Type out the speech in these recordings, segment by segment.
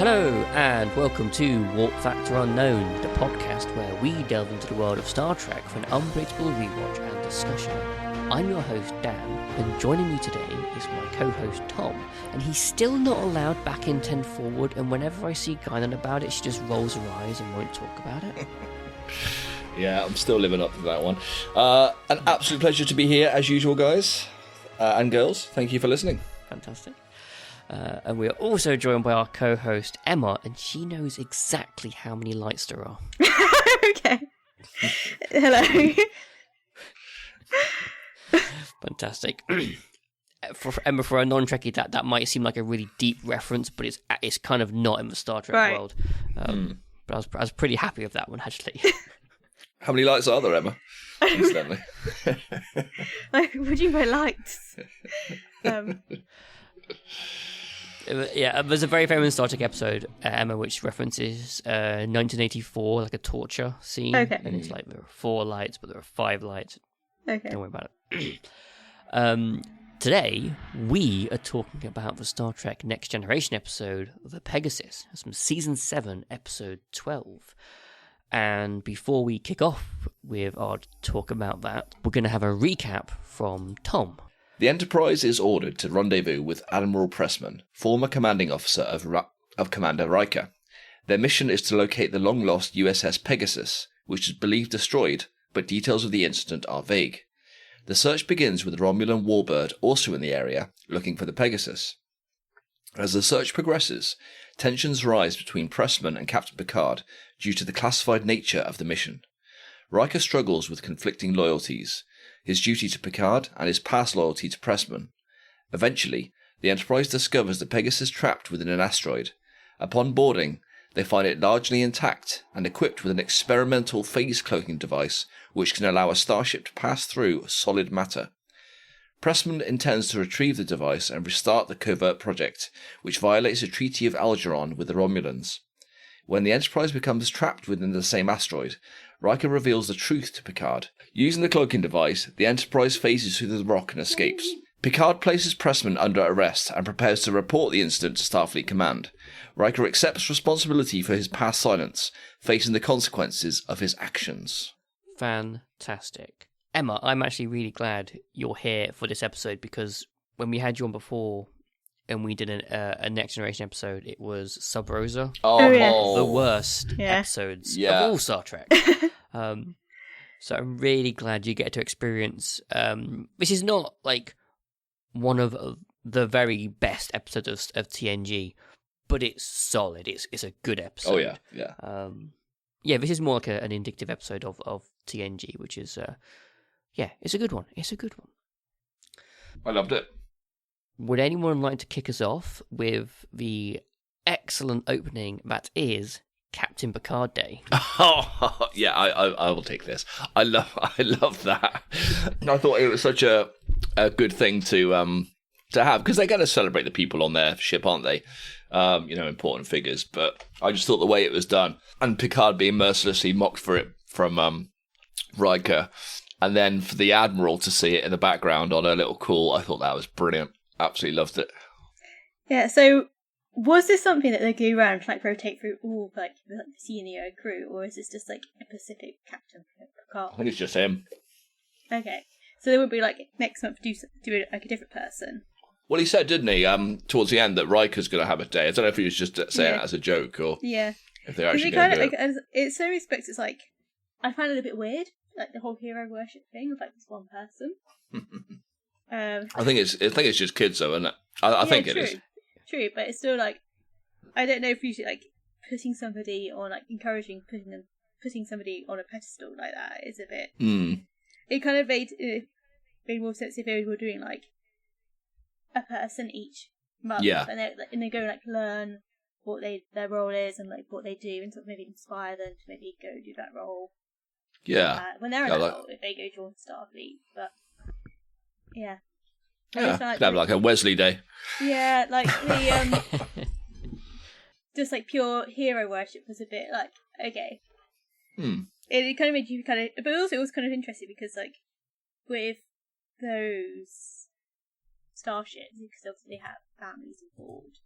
Hello, and welcome to Warp Factor Unknown, the podcast where we delve into the world of Star Trek for an unpredictable rewatch and discussion. I'm your host, Dan, and joining me today is my co-host, Tom, and he's still not allowed back in 10 Forward, and whenever I see Guinan about it, she just rolls her eyes and won't talk about it. Yeah, I'm still living up to that one. An absolute pleasure to be here, as usual, guys and girls. Thank you for listening. Fantastic. And we're also joined by our co-host, Emma, and she knows exactly how many lights there are. Okay. Hello. Fantastic. For Emma, for a non-Trekkie, that might seem like a really deep reference, but it's kind of not in the Star Trek world. But I was pretty happy with that one, actually. How many lights are there, Emma? Incidentally. Like, what do you mean by lights? Yeah, there's a very famous Star Trek episode, Emma, which references 1984, like a torture scene. Okay. And it's like there are 4 lights, but there are 5 lights. Okay. Don't worry about it. Today, we are talking about the Star Trek Next Generation episode, The Pegasus. It's from Season 7, Episode 12. And before we kick off with our talk about that, we're going to have a recap from Tom. The Enterprise is ordered to rendezvous with Admiral Pressman, former commanding officer of Commander Riker. Their mission is to locate the long-lost USS Pegasus, which is believed destroyed, but details of the incident are vague. The search begins with the Romulan warbird also in the area, looking for the Pegasus. As the search progresses, tensions rise between Pressman and Captain Picard due to the classified nature of the mission. Riker struggles with conflicting loyalties, his duty to Picard and his past loyalty to Pressman. Eventually, the Enterprise discovers the Pegasus trapped within an asteroid. Upon boarding, they find it largely intact and equipped with an experimental phase cloaking device which can allow a starship to pass through solid matter. Pressman intends to retrieve the device and restart the covert project, which violates the Treaty of Algeron with the Romulans. When the Enterprise becomes trapped within the same asteroid, Riker reveals the truth to Picard. Using the cloaking device, the Enterprise phases through the rock and escapes. Picard places Pressman under arrest and prepares to report the incident to Starfleet Command. Riker accepts responsibility for his past silence, facing the consequences of his actions. Fantastic. Emma, I'm actually really glad you're here for this episode because when we had you on before and we did a Next Generation episode, it was Sub Rosa. Oh, yes. The worst episodes of all Star Trek. So I'm really glad you get to experience. This is not like one of the very best episodes of TNG, but it's solid. It's a good episode. Oh yeah. Yeah, this is more like an indicative episode of TNG, which is it's a good one. It's a good one. I loved it. Would anyone like to kick us off with the excellent opening that is Captain Picard Day? Oh, yeah, I will take this. I love that. I thought it was such a good thing to have because they're going to celebrate the people on their ship, aren't they? Important figures. But I just thought the way it was done and Picard being mercilessly mocked for it from Riker, and then for the Admiral to see it in the background on a little call, I thought that was brilliant. Absolutely loved it. Yeah, so was this something that they go around like rotate through all like the senior crew, or is this just like a specific Captain Picard? I think it's just him. Okay. So they would be like next month do it like a different person. Well, he said, didn't he, towards the end that Riker's going to have a day. I don't know if he was just saying it as a joke or if they're actually going to do it. In some respects, it's like, I find it a bit weird, like the whole hero worship thing of like this one person. I think it's just kids though, isn't it? I think it is. True, but it's still like, I don't know if usually like putting somebody or like encouraging putting somebody on a pedestal like that is a bit. It kind of made more sense if they were doing like a person each month, and they go like learn what their role is and like what they do, and sort of maybe inspire them to maybe go do that role. Yeah, when they're an adult, if they go join Starfleet, but yeah. Could have like a Wesley Day. Yeah, like the just like pure hero worship was a bit like okay. It kind of made you but also it was kind of interesting because like with those starships, because obviously they have families aboard,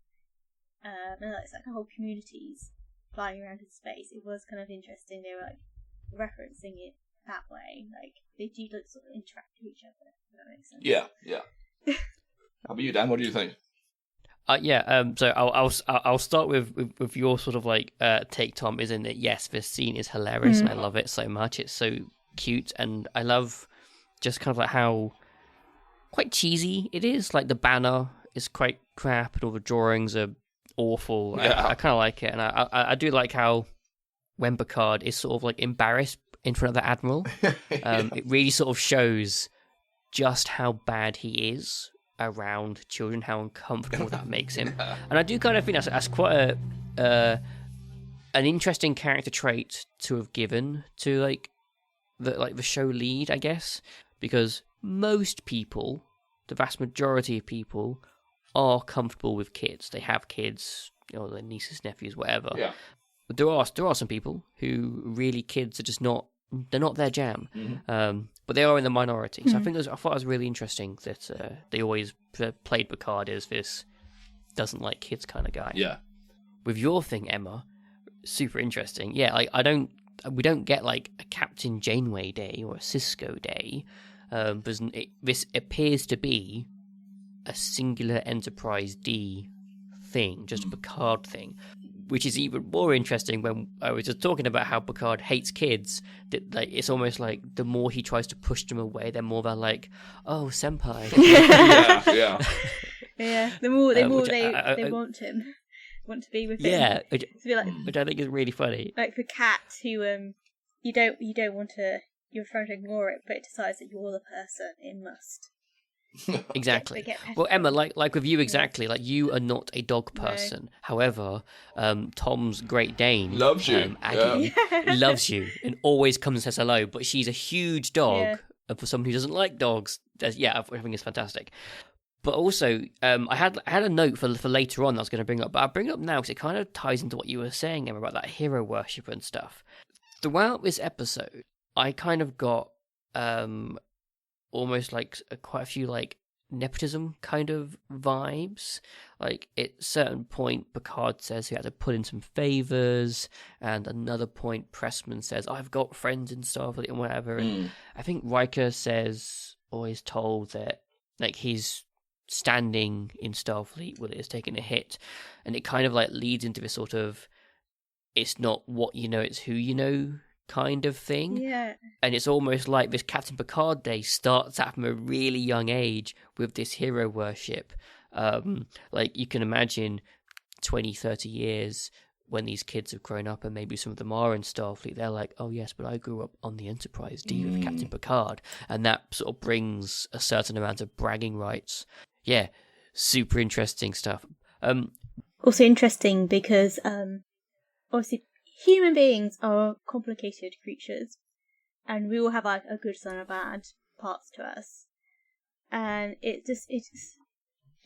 and it's like whole communities flying around in space. It was kind of interesting. They were like referencing it that way. Like they do like, sort of interact with each other. If that makes sense. Yeah. How about you, Dan? What do you think? So I'll start with your sort of like take, Tom. Isn't it? Yes, this scene is hilarious, and I love it so much. It's so cute, and I love just kind of like how quite cheesy it is. Like the banner is quite crap, and all the drawings are awful. Yeah. I kind of like it, and I do like how when Picard is sort of like embarrassed in front of the Admiral, it really sort of shows just how bad he is around children, how uncomfortable that makes him. And I do kind of think that's quite an interesting character trait to have given to like the show lead, I guess, because most people, the vast majority of people, are comfortable with kids. They have kids, their nieces, nephews, whatever. Yeah. But there are some people who really kids are just not. They're not their jam, but they are in the minority. So I thought it was really interesting that they always played Picard as this doesn't like kids kind of guy. Yeah. With your thing, Emma, super interesting. Yeah, like we don't get like a Captain Janeway Day or a Cisco Day. This appears to be a singular Enterprise D thing, just a Picard thing. Which is even more interesting when I was just talking about how Picard hates kids. That like it's almost like the more he tries to push them away, the more they're like, "Oh, senpai." Yeah. Yeah. The more they want him, want to be with him. Yeah, which I think is really funny. Like for Kat, who you don't want to. You're trying to ignore it, but it decides that you're the person it must. Exactly. Well, Emma, like with you, exactly. Like you are not a dog person. No. However, Tom's Great Dane loves you, Aggie, loves you, and always comes and says hello. But she's a huge dog, and for someone who doesn't like dogs, I think it's fantastic. But also, I had a note for later on that I was going to bring up, but I'll bring it up now because it kind of ties into what you were saying, Emma, about that hero worship and stuff. Throughout this episode, I kind of got almost like quite a few like nepotism kind of vibes. Like at a certain point, Picard says he had to put in some favors, and another point, Pressman says, "I've got friends in Starfleet and whatever." And I think Riker says or is told that like he's standing in Starfleet while it is taking a hit, and it kind of like leads into this sort of it's not what you know, it's who you know kind of thing. Yeah. And it's almost like this Captain Picard Day starts out from a really young age with this hero worship. Like you can imagine 20, 30 years when these kids have grown up and maybe some of them are in Starfleet, they're like, oh yes, but I grew up on the Enterprise D with Captain Picard. And that sort of brings a certain amount of bragging rights. Yeah, super interesting stuff. Also interesting because obviously human beings are complicated creatures, and we all have like a good and a bad parts to us. And it's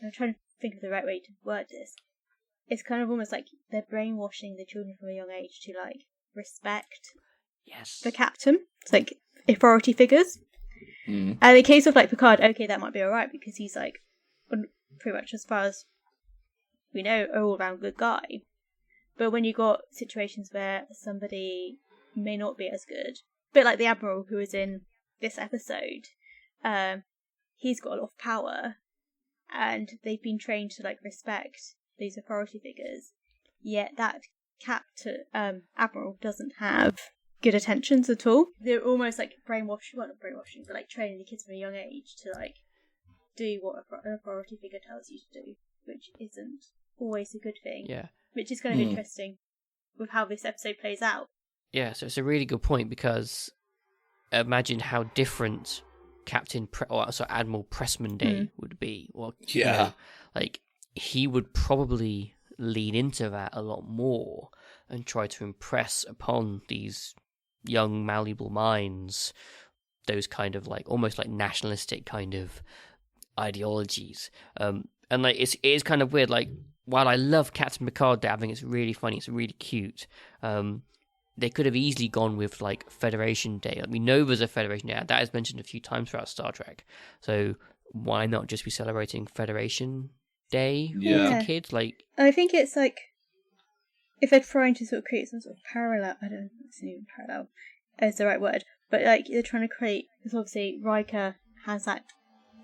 I'm trying to think of the right way to word this. It's kind of almost like they're brainwashing the children from a young age to like respect the captain. It's like authority figures. And in the case of like Picard, okay, that might be alright because he's like pretty much, as far as we know, an all-round good guy. But when you got situations where somebody may not be as good, a bit like the Admiral who is in this episode, he's got a lot of power, and they've been trained to like respect these authority figures. Yet that Admiral doesn't have good intentions at all. They're almost like not brainwashing, but like training the kids from a young age to like do what an authority figure tells you to do, which isn't always a good thing. Yeah. Which is kind of interesting with how this episode plays out. Yeah, so it's a really good point because imagine how different Admiral Pressman Day would be. Well, like he would probably lean into that a lot more and try to impress upon these young malleable minds those kind of like almost like nationalistic kind of ideologies. And like it is kind of weird. Like while I love Captain Picard Day, I think it's really funny. It's really cute. They could have easily gone with like Federation Day. Like, we know there's a Federation Day. That is mentioned a few times throughout Star Trek. So why not just be celebrating Federation day Yeah. for kids. Like, I think it's like if they're trying to sort of create some sort of parallel. I don't know if it's even parallel is the right word, but like they're trying to create, because obviously Riker has that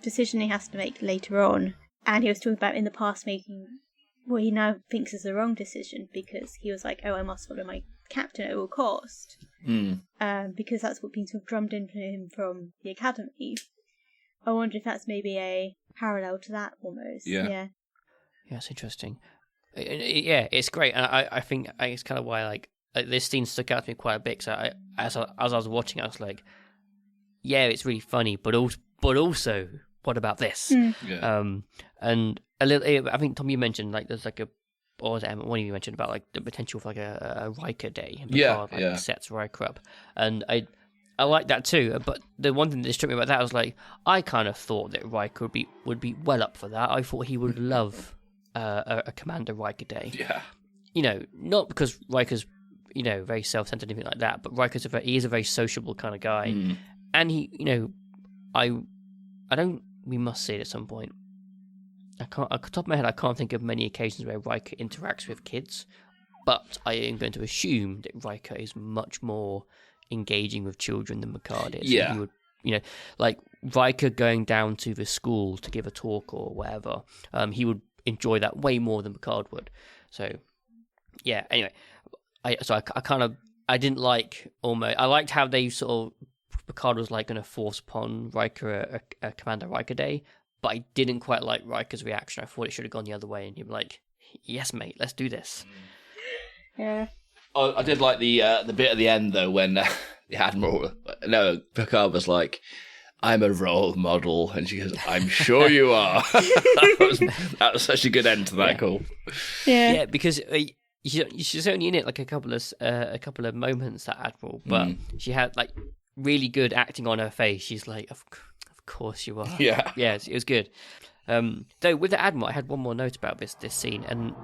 decision he has to make later on, and he was talking about in the past making what he now thinks is the wrong decision, because he was like, oh, I must follow my captain at all cost, because that's what been sort of drummed into him from the academy. I wonder if that's maybe a parallel to that almost. Yeah, it's interesting. Yeah, it's great, and I think it's kind of why like this scene stuck out to me quite a bit. So as I was watching, I was like, yeah, it's really funny, but also, what about this? Yeah. And a little, I think Tom, you mentioned like there's like or was it Emma, one of you mentioned about like the potential for like a Riker day, and Picard sets Riker up, and I like that too. But the one thing that struck me about that was like, I kind of thought that Riker would be well up for that. I thought he would love a Commander Riker day. Yeah. You know, not because Riker's, you know, very self-centered or anything like that, but Riker's he is a very sociable kind of guy, and he, you know, we must see it at some point. I can't, off the top of my head, I can't think of many occasions where Riker interacts with kids, but I am going to assume that Riker is much more engaging with children than Picard is. Yeah. He would, you know, like Riker going down to the school to give a talk or whatever, he would enjoy that way more than Picard would. So, yeah, anyway, I didn't like I liked how they sort of, Picard was like going to force upon Riker a Commander Riker day, but I didn't quite like Riker's reaction. I thought it should have gone the other way, and he'd be like, yes, mate, let's do this. Yeah. Oh, I did like the bit at the end though when the Admiral, Picard was like, I'm a role model, and she goes, I'm sure you are. that was such a good end to that call. Yeah, because she's only in it like a couple of moments, that Admiral, but she had like really good acting on her face. She's like, of course you are. Yeah, it was good. Though with the Admiral, I had one more note about this scene, and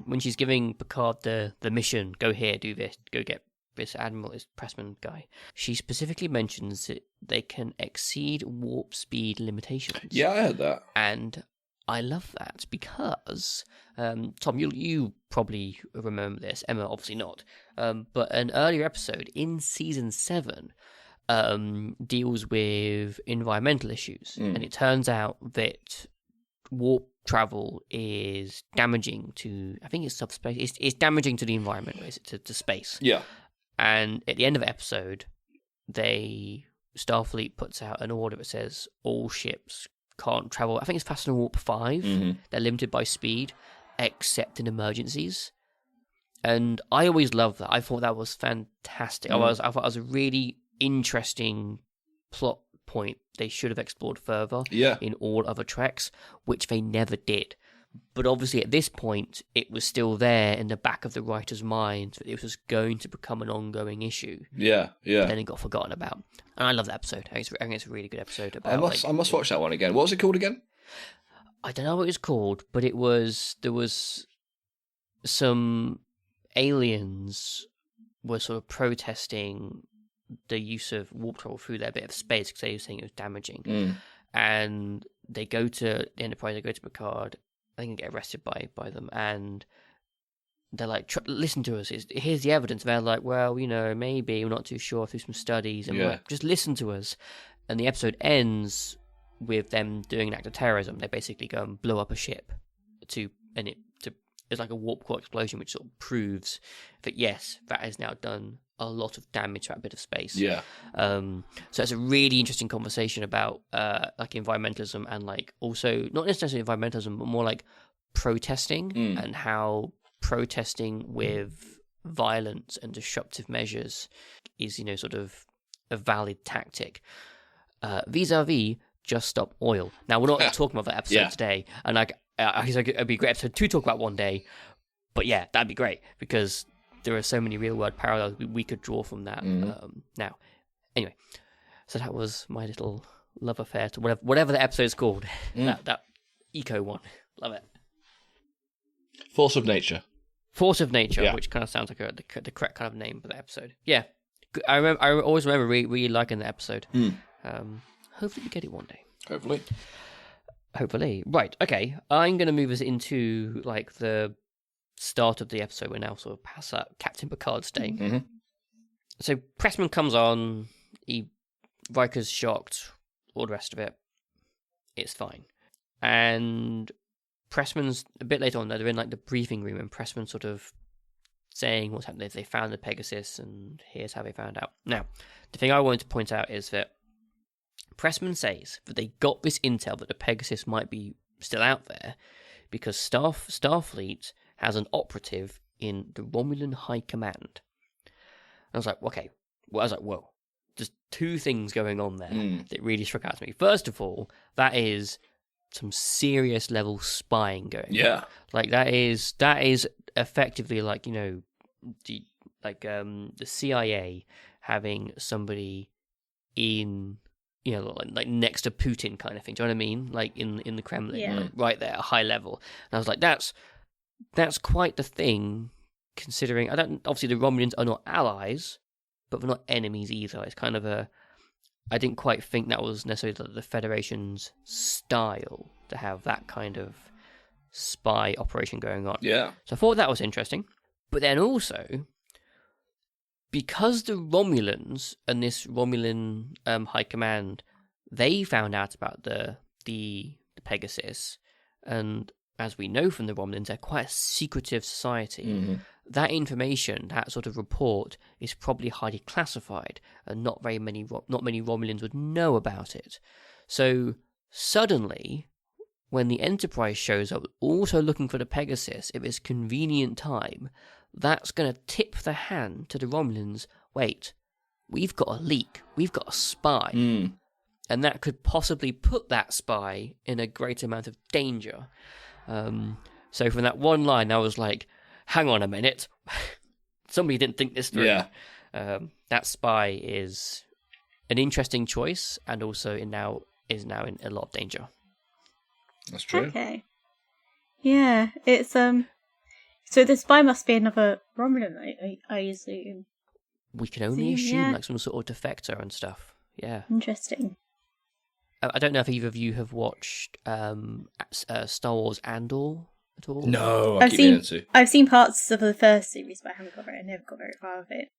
when she's giving Picard the mission, go here, do this, go get this Admiral, this Pressman guy, she specifically mentions that they can exceed warp speed limitations. Yeah, I heard that. And I love that because, Tom, you probably remember this, Emma obviously not, but an earlier episode in season 7 deals with environmental issues, and it turns out that warp travel is damaging to, I think it's subspace, it's damaging to the environment, to space. Yeah. And at the end of the episode, Starfleet puts out an order that says all ships can't travel, I think it's faster than warp 5, they're limited by speed, except in emergencies. And I always loved that. I thought that was fantastic. I thought it was a really interesting plot point they should have explored further in all other treks, which they never did. But obviously at this point, it was still there in the back of the writer's mind that it was going to become an ongoing issue. Yeah. But then it got forgotten about. And I love that episode. I think it's a really good episode. About, I must watch that one again. What was it called again? I don't know what it was called, but there was some aliens were sort of protesting the use of warp travel through their bit of space because they were saying it was damaging. And they go to the Enterprise, they go to Picard, I think they get arrested by them, and they're like, listen to us, here's the evidence. And they're like, well, you know, maybe, we're not too sure, through some studies, and we're like, just listen to us. And the episode ends with them doing an act of terrorism. They basically go and blow up a ship it's like a warp core explosion, which sort of proves that yes, that has now done a lot of damage to that bit of space. Yeah. So it's a really interesting conversation about like environmentalism, and like also not necessarily environmentalism, but more like protesting and how protesting with violence and disruptive measures is, you know, sort of a valid tactic. Vis-a-vis Just Stop Oil. Now we're not talking about that episode today, and like it'd be a great episode to talk about one day. But yeah, that'd be great because there are so many real world parallels we could draw from that. Now, anyway, so that was my little love affair to whatever the episode's called. That eco one, love it. Force of Nature, which kind of sounds like the correct kind of name for the episode. Yeah, I always remember really liking the episode. Hopefully we get it one day. Hopefully. Hopefully. Right, okay. I'm going to move us into, like, the start of the episode. We're now sort of past that Captain Picard state. Mm-hmm. So Pressman comes on, Riker's shocked, all the rest of it. It's fine. And Pressman's, a bit later on, they're in, like, the briefing room, and Pressman's sort of saying what's happened. They found the Pegasus, and here's how they found out. Now, the thing I wanted to point out is that Pressman says that they got this intel that the Pegasus might be still out there because Starfleet has an operative in the Romulan High Command. I was like, okay. Well, I was like, whoa. There's two things going on there that really struck out to me. First of all, that is some serious level spying going on. Yeah. Like, that is effectively like, you know, the CIA having somebody in, you know, like next to Putin kind of thing. Do you know what I mean? Like in the Kremlin, like right there, at a high level. And I was like, that's quite the thing, considering obviously the Romulans are not allies, but they're not enemies either. It's kind of I didn't quite think that was necessarily the Federation's style to have that kind of spy operation going on. Yeah. So I thought that was interesting. But then also, because the Romulans and this Romulan High Command, they found out about the Pegasus, and as we know from the Romulans, they're quite a secretive society. Mm-hmm. That information, that sort of report, is probably highly classified, and not many Romulans would know about it. So suddenly, when the Enterprise shows up, also looking for the Pegasus, if it's convenient time, that's going to tip the hand to the Romulans. Wait, we've got a leak. We've got a spy. And that could possibly put that spy in a great amount of danger. So from that one line, I was like, hang on a minute. Somebody didn't think this through. Yeah. That spy is an interesting choice, and also is now in a lot of danger. That's true. Okay. Yeah, it's so the spy must be another Romulan, I assume. We can only assume, like some sort of defector and stuff. Yeah. Interesting. I don't know if either of you have watched Star Wars Andor at all. No, I've seen parts of the first series, but I never got very far with it.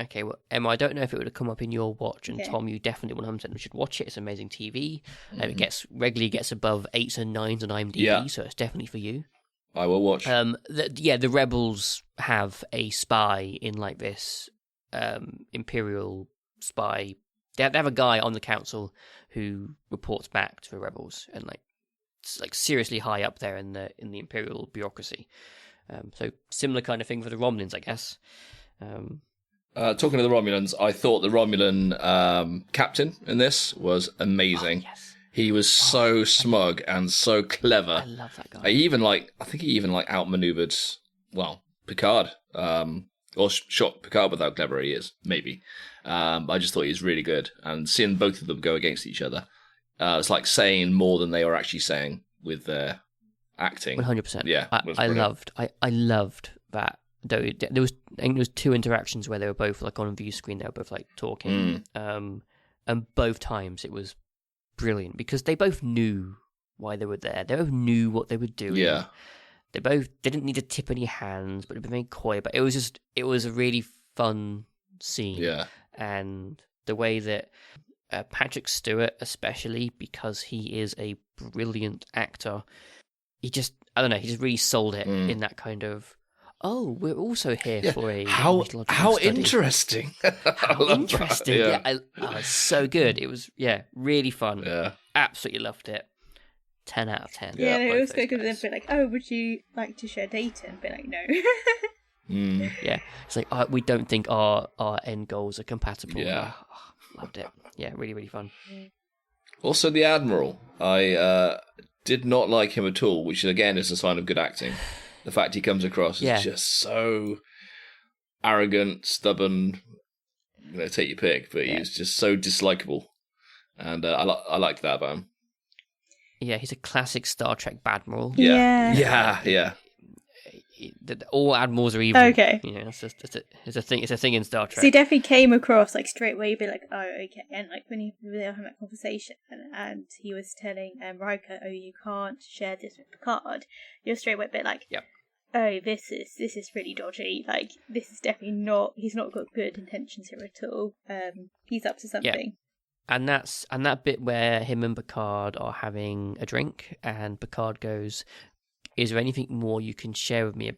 Okay, well, Emma, I don't know if it would have come up in your watch, and Tom, you definitely 100% should watch it. It's amazing TV. It regularly gets above 8s and 9s on IMDb, so it's definitely for you. I will watch. The Rebels have a spy in like this Imperial spy. They have a guy on the council who reports back to the Rebels, and it's like seriously high up there in the Imperial bureaucracy. So similar kind of thing for the Romulans, I guess. Talking to the Romulans, I thought the Romulan captain in this was amazing. Oh, yes. He was so smug and so clever. I love that guy. I think he even outmaneuvered, Picard. Or shot Picard with how clever he is, maybe. I just thought he was really good. And seeing both of them go against each other, it's like saying more than they were actually saying with their acting. 100%. Yeah, I loved that. Though I think there was 2 interactions where they were both like on a view screen. They were both like talking, and both times it was brilliant because they both knew why they were there. They both knew what they were doing. Yeah. They didn't need to tip any hands, but they were very coy. But it was a really fun scene. Yeah. And the way that Patrick Stewart, especially because he is a brilliant actor, he just really sold it in that kind of, oh, we're also here for a how study. interesting. How interesting. Yeah. It's so good. It was, really fun. Yeah. Absolutely loved it. 10 out of 10. Yeah, it was good because they'd be like, oh, would you like to share data? And be like, no. Yeah. It's like, we don't think our end goals are compatible. Yeah. Loved it. Yeah, really, really fun. Also, the Admiral. I did not like him at all, which again is a sign of good acting. The fact he comes across is just so arrogant, stubborn, take your pick, but he's just so dislikable. And I liked that about him. Yeah, he's a classic Star Trek Badmiral. Yeah. Yeah. all admirals are evil. Okay. You know, it's a thing. It's a thing in Star Trek. So he definitely came across like straight away, be like, oh, okay, and like when they were having that conversation, and he was telling Riker, oh, you can't share this with Picard. You're straight away a bit like, yep. Oh, this is really dodgy. Like, this is definitely not. He's not got good intentions here at all. He's up to something. Yeah. And that bit where him and Picard are having a drink, and Picard goes, "Is there anything more you can share with me,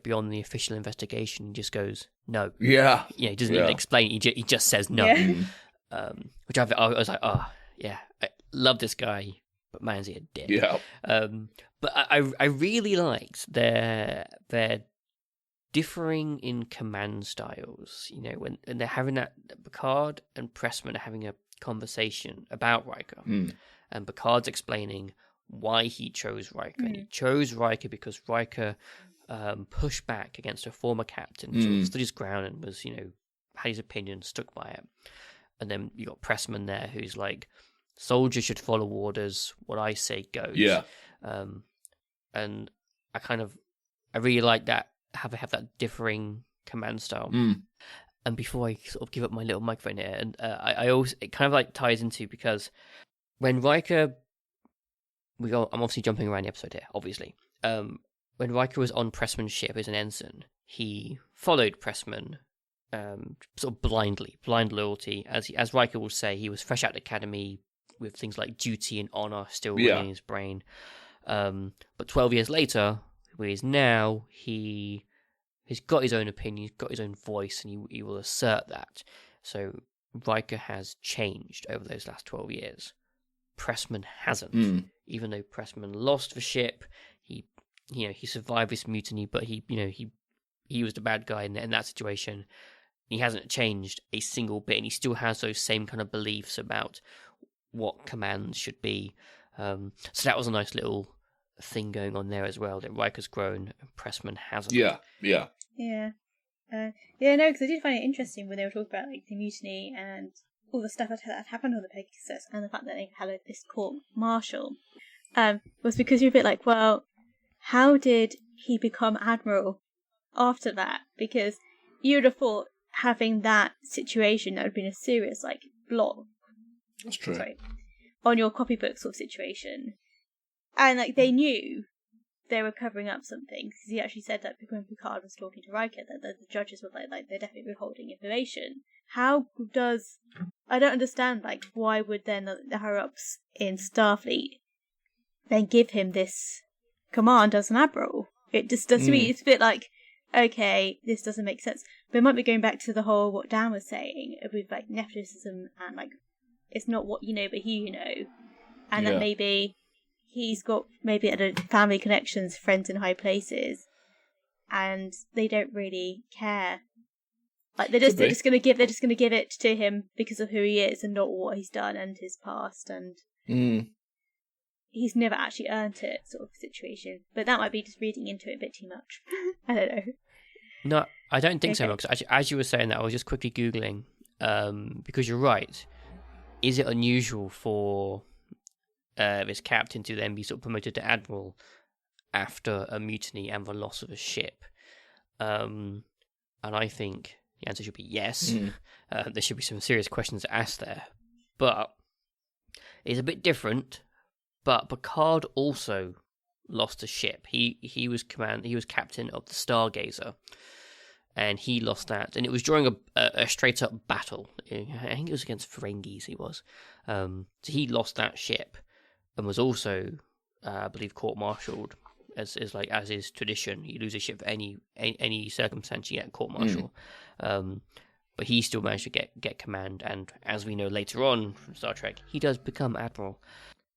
beyond the official investigation?" He just goes, "No." Yeah. Yeah, he doesn't even explain. He just says no. Yeah. Which I was like, oh yeah, I love this guy, but man's he a dick. Yeah. But I really liked their differing in command styles. You know, when they're having that, Picard and Pressman are having a conversation about Riker, and Picard's explaining why he chose Riker. And he chose Riker because Riker pushed back against a former captain, sort of stood his ground and was, had his opinion, stuck by it. And then you got Pressman there, who's like, soldiers should follow orders. What I say goes. Yeah. And I really like that. Have that differing command style. And before I sort of give up my little microphone here, and I also, it kind of like ties into, because when Riker, I'm obviously jumping around the episode here, obviously. When Riker was on Pressman's ship as an ensign, he followed Pressman, sort of blind loyalty. As Riker will say, he was fresh out of the academy with things like duty and honor still running in his brain. But 12 years later, where he is now, he's got his own opinion, he's got his own voice, and he will assert that. So Riker has changed over those last 12 years. Pressman hasn't. Even though Pressman lost the ship, he survived this mutiny, but he was the bad guy in that situation. He hasn't changed a single bit, and he still has those same kind of beliefs about what commands should be. So that was a nice little thing going on there as well, that Riker's grown and Pressman hasn't. No, because I did find it interesting when they were talking about like the mutiny and all the stuff that had happened on the Pegasus, and the fact that they had this court-martial, was because you're a bit like, well, how did he become admiral after that? Because you would have thought having that situation, that would have been a serious like block. That's true. Sorry, on your copybook sort of situation. And like they knew they were covering up something, because he actually said that when Picard was talking to Riker, that the judges were like they're definitely withholding information. How does, I don't understand, like, why would then the higher ups in Starfleet then give him this command as an admiral? It just does to me, it's a bit like, okay, this doesn't make sense. But it might be going back to the whole what Dan was saying with like nepotism and like it's not what you know but who you know, and that maybe he's got maybe family connections, friends in high places, and they don't really care. Like they're just gonna give it to him because of who he is and not what he's done and his past, and he's never actually earned it, sort of situation. But that might be just reading into it a bit too much. I don't know. No, I don't think so, because as you were saying that, I was just quickly Googling, because you're right. Is it unusual for this captain to then be sort of promoted to admiral after a mutiny and the loss of a ship? And I think the answer should be yes. There should be some serious questions asked there. But it's a bit different. But Picard also lost a ship. He was captain of the Stargazer, and he lost that. And it was during a straight up battle. I think it was against Ferengis. He was. So he lost that ship, and was also, I believe, court-martialed. As is tradition, you lose a ship for any circumstance, you get court-martial. But he still managed to get command, and as we know later on from Star Trek, he does become admiral.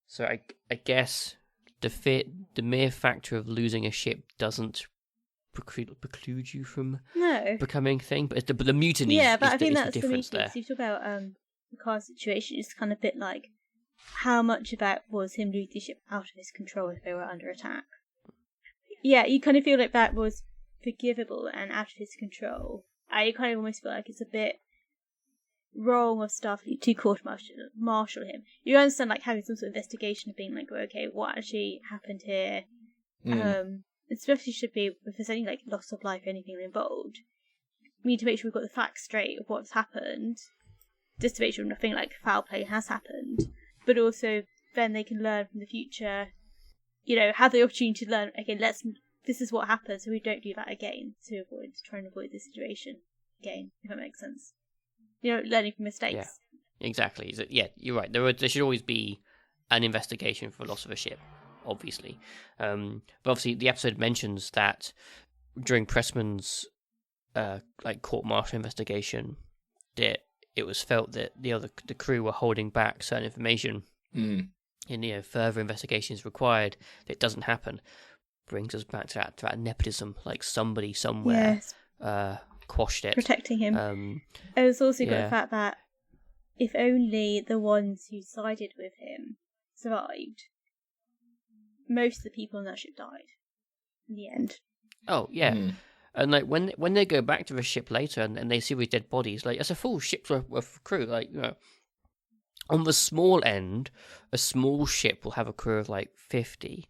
So I guess the mere factor of losing a ship doesn't preclude you from becoming thing, but it's the mutiny. Yeah, but I think the that's the difference mutiny. there. So you talk about Picard's situation, it's kind of a bit like how much of that was him losing the ship out of his control if they were under attack. Yeah, you kind of feel like that was forgivable and out of his control. I kind of almost feel like it's a bit wrong of Starfleet to court-martial him. You understand, like, having some sort of investigation of being like, okay, what actually happened here? And especially should be if there's any like loss of life or anything involved, we need to make sure we've got the facts straight of what's happened, just to make sure nothing like foul play has happened. But also, then they can learn from the future. Have the opportunity to learn. Okay, this is what happened, so we don't do that again. To try and avoid this situation again, if that makes sense. Learning from mistakes. Yeah, exactly. Yeah, you're right. There should always be an investigation for loss of a ship, obviously. But obviously, the episode mentions that during Pressman's court-martial investigation, that it was felt that the crew were holding back certain information. And further investigation is required. That doesn't happen. Brings us back to that nepotism, like somebody somewhere quashed it, protecting him. It's also got the fact that if only the ones who sided with him survived, most of the people on that ship died in the end. Oh yeah. And like when they go back to the ship later and they see these dead bodies, like it's a full ship's worth of crew. Like on the small end, a small ship will have a crew of like 50,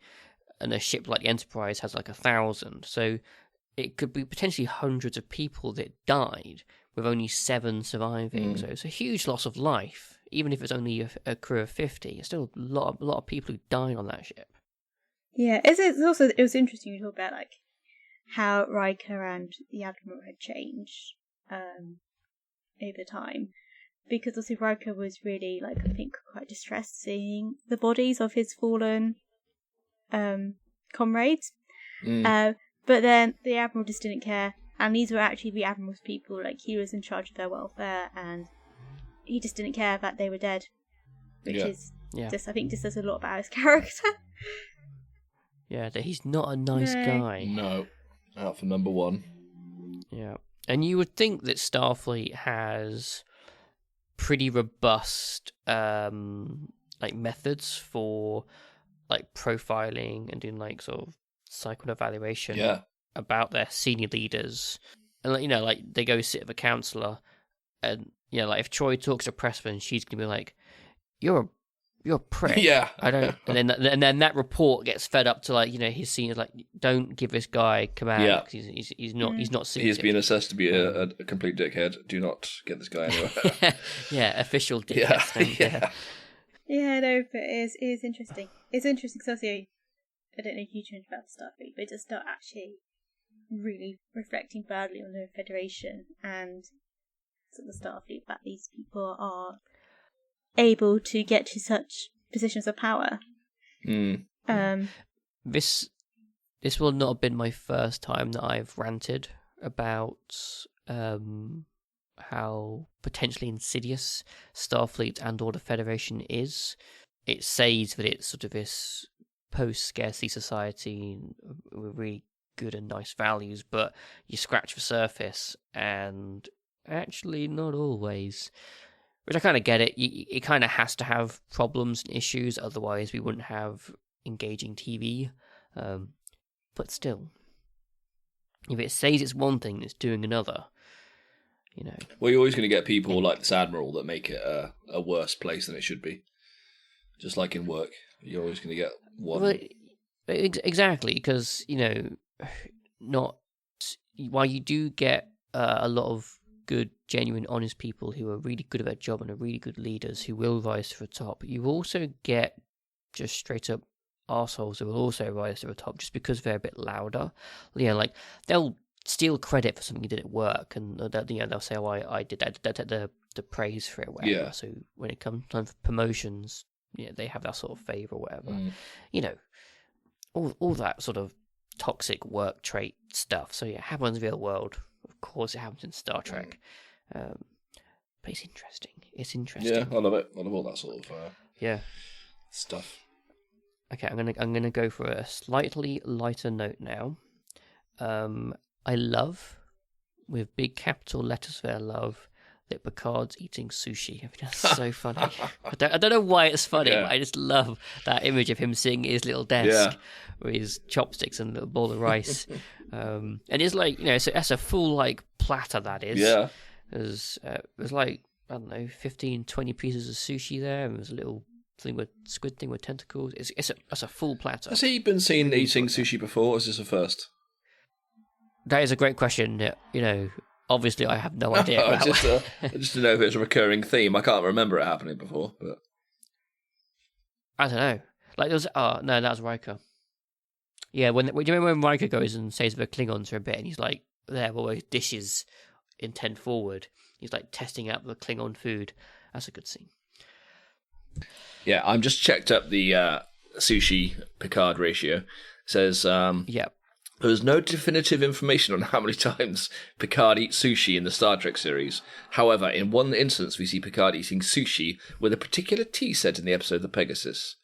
and a ship like the Enterprise has like 1,000. So it could be potentially hundreds of people that died, with only 7 surviving. So it's a huge loss of life, even if it's only a crew of 50. It's still a lot of people who died on that ship. Yeah, it was interesting to talk about like how Riker and the Admiral had changed over time. Because also Riker was really, I think, quite distressed seeing the bodies of his fallen comrades. But then the Admiral just didn't care. And these were actually the Admiral's people. Like, he was in charge of their welfare. And he just didn't care that they were dead. Which is I think just says a lot about his character. Yeah, that he's not a nice guy. No. Out for number 1. Yeah. And you would think that Starfleet has pretty robust methods for profiling and doing sort of psycho evaluation about their senior leaders. And they go sit with a counselor, and if Troy talks to Pressman, she's gonna be like, you're a prick. Yeah. I don't. And then that report gets fed up to his seniors, don't give this guy command. Yeah. He's not suited. He's been assessed to be a complete dickhead. Do not get this guy anywhere. Yeah, official dickhead. Yeah, no, but it is interesting. It's interesting because I don't know huge much about the Starfleet, but just not actually really reflecting badly on the Federation and sort of the Starfleet that these people are able to get to such positions of power. This will not have been my first time that I've ranted about how potentially insidious Starfleet and or the Federation is. It says that it's sort of this post-scarcity society with really good and nice values, but you scratch the surface and actually not always. Which I kind of get it. It kind of has to have problems and issues, otherwise we wouldn't have engaging TV. But still, if it says it's one thing, it's doing another. Well, you're always going to get people like this Admiral that make it a worse place than it should be. Just like in work, you're always going to get one. Well, exactly, because not while you do get a lot of good, genuine, honest people who are really good at their job and are really good leaders who will rise to the top, you also get just straight up arseholes who will also rise to the top just because they're a bit louder. They'll steal credit for something you did at work, and they'll say, "Oh, I did that." They'll take the praise for it, whatever. Yeah. So when it comes time for promotions, they have that sort of favour, or whatever. All that sort of toxic work trait stuff. So it happens in the real world. Of course, it happens in Star Trek. But it's interesting. It's interesting. Yeah, I love it. I love all that sort of stuff. Okay, I'm gonna go for a slightly lighter note now. I love, with big capital letters there, love, that Picard's eating sushi. I think that's so funny. I don't know why it's funny, but I just love that image of him sitting at his little desk with his chopsticks and a little bowl of rice. And it's so that's a full platter, that is. Yeah. There's 15, 20 pieces of sushi there, and there's a little squid thing with tentacles. It's a full platter. Has he been seen eating sushi before, or is this a first? That is a great question. Obviously I have no idea. Just to know if it's a recurring theme. I can't remember it happening before, but I don't know. Like there was. Oh no, that was Riker. Yeah, do you remember when Riker goes and says the Klingons for a bit, and he's like, "There, well, dishes in 10 forward." He's like testing out the Klingon food. That's a good scene. Yeah, I'm just checked up the sushi Picard ratio. It says there's no definitive information on how many times Picard eats sushi in the Star Trek series. However, in one instance, we see Picard eating sushi with a particular tea set in the episode The Pegasus.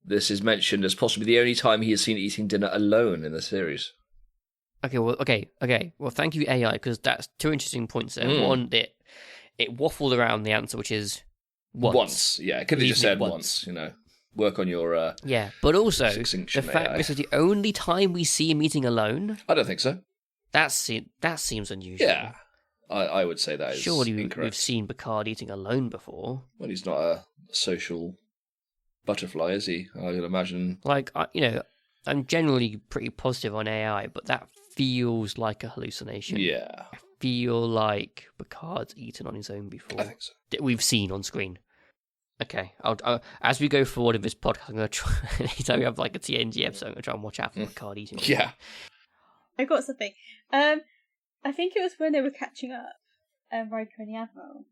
This is mentioned as possibly the only time he is seen eating dinner alone in the series. Okay. Well, thank you, AI, because that's two interesting points there. One, it waffled around the answer, which is once. Yeah, it could have just said once. Work on your but also succinction the fact AI. this is the only time we see him eating alone. I don't think so. That seems unusual. Yeah, I would say that is surely incorrect. we've seen Picard eating alone before. Well, he's not a social butterfly, is he? I would imagine. Like, I'm generally pretty positive on AI, but that feels like a hallucination. Yeah. I feel like Picard's eaten on his own before. I think so. That we've seen on screen. Okay, I'll as we go forward in this podcast, I'm going to try, anytime we have like a TNG episode, I'm going to try and watch out for Picard eating. Yeah. I got something. I think it was when they were catching up, Riker and the Admiral.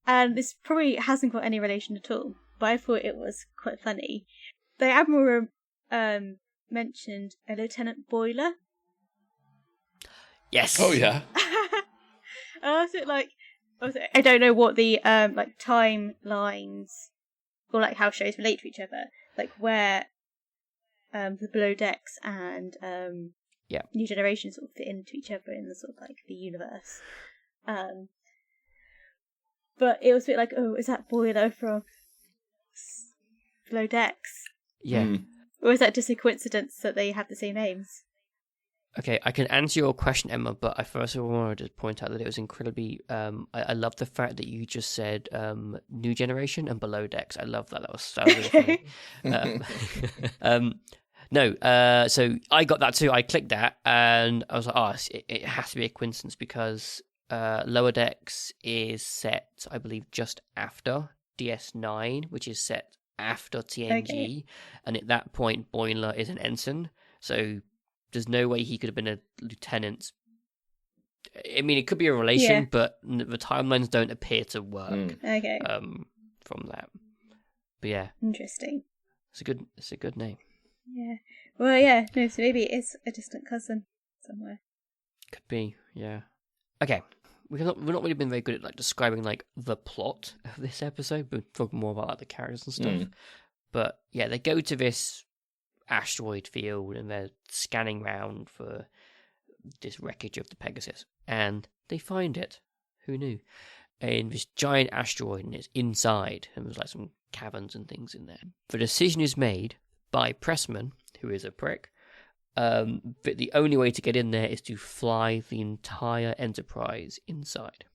And this probably hasn't got any relation at all, but I thought it was quite funny. The Admiral mentioned a Lieutenant Boiler. Yes. Oh yeah. I don't know what the timelines or like how shows relate to each other, like where the Below Decks and New Generation sort of fit into each other in the sort of like the universe. But it was a bit like, oh, is that Boiler from Below Decks? Yeah. Or is that just a coincidence that they have the same names? Okay, I can answer your question, Emma, but I first of all wanted to point out that it was incredibly... I love the fact that you just said New Generation and Below Decks. I love that. That was really funny. So I got that too. I clicked that, and I was like, it has to be a coincidence because Lower Decks is set, I believe, just after DS9, which is set after TNG, Okay. and at that point, Boiler is an ensign, so... There's no way he could have been a lieutenant. I mean, it could be a relation, but the timelines don't appear to work. Okay. From that, but yeah, Interesting. It's a good name. Yeah. Well, yeah. No, so maybe it's a distant cousin somewhere. Could be, yeah. Okay, we've not really been very good at like describing like the plot of this episode. We're talking more about like the characters and stuff. But yeah, they go to this asteroid field and they're scanning around for this wreckage of the Pegasus, and they find it. Who knew? In this giant asteroid, and it's inside, and there's like some caverns and things in there. The decision is made by Pressman, who is a prick, but the only way to get in there is to fly the entire Enterprise inside,